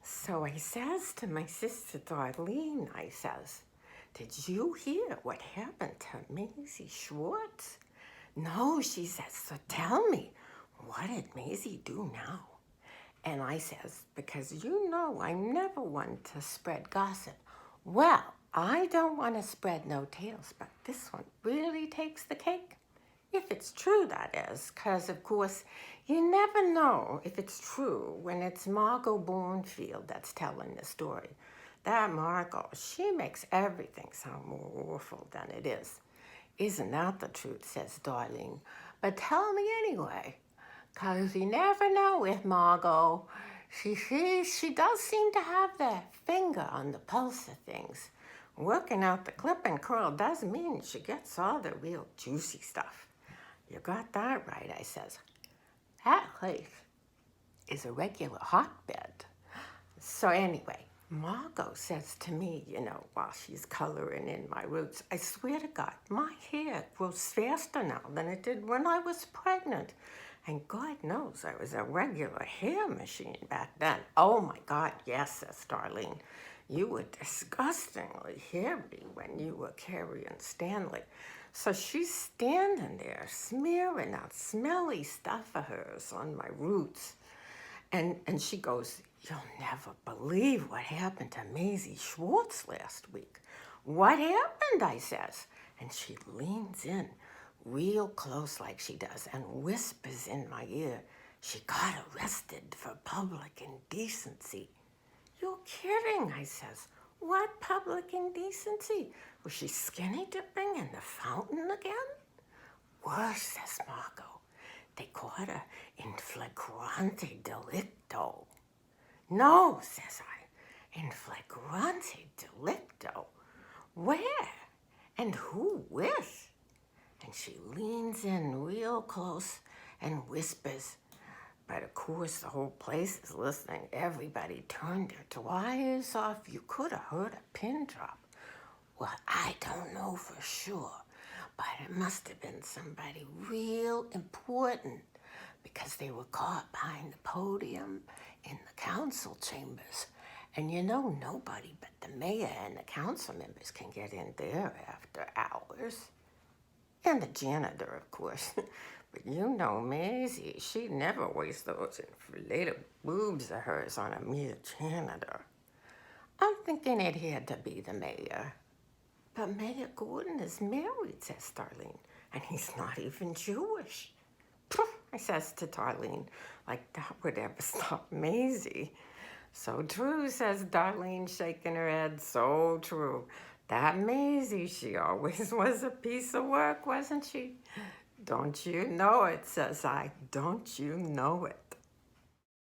So I says to my sister Darlene, I says, did you hear what happened to Maisie Schwartz? No, she says, so tell me, what did Maisie do now? And I says, because you know I'm never one to spread gossip. Well, I don't want to spread no tales, but this one really takes the cake. If it's true, that is, because, of course, you never know if it's true when it's Margot Bournefield that's telling the story. That Margot, she makes everything sound more awful than it is. Isn't that the truth, says Darlene. But tell me anyway, because you never know with Margot. She does seem to have the finger on the pulse of things. Working out the clip and curl does mean she gets all the real juicy stuff. You got that right, I says. That place is a regular hotbed. So anyway, Margot says to me, while she's coloring in my roots, I swear to God, my hair grows faster now than it did when I was pregnant. And God knows I was a regular hair machine back then. Oh my God, yes, says Darlene. You were disgustingly hairy when you were Carrie and Stanley. So she's standing there smearing that smelly stuff of hers on my roots. And she goes, you'll never believe what happened to Maisie Schwartz last week. What happened, I says. And she leans in real close like she does and whispers in my ear, she got arrested for public indecency. You're kidding, I says. What public indecency? Was she skinny dipping in the fountain again? Worse, says Margot. They caught her in flagrante delicto. No, says I, in flagrante delicto. Where? And who with? And she leans in real close and whispers. But of course, the whole place is listening. Everybody turned their wires off. You could have heard a pin drop. Well, I don't know for sure, but it must have been somebody real important because they were caught behind the podium in the council chambers. And nobody but the mayor and the council members can get in there after hours. And the janitor, of course. But Maisie, she'd never waste those inflated boobs of hers on a mere janitor. I'm thinking it had to be the mayor. But Mayor Gordon is married, says Darlene, and he's not even Jewish. Poof, I says to Darlene, like that would ever stop Maisie. So true, says Darlene, shaking her head, so true. That Maisie, she always was a piece of work, wasn't she? Don't you know it, says I. Don't you know it?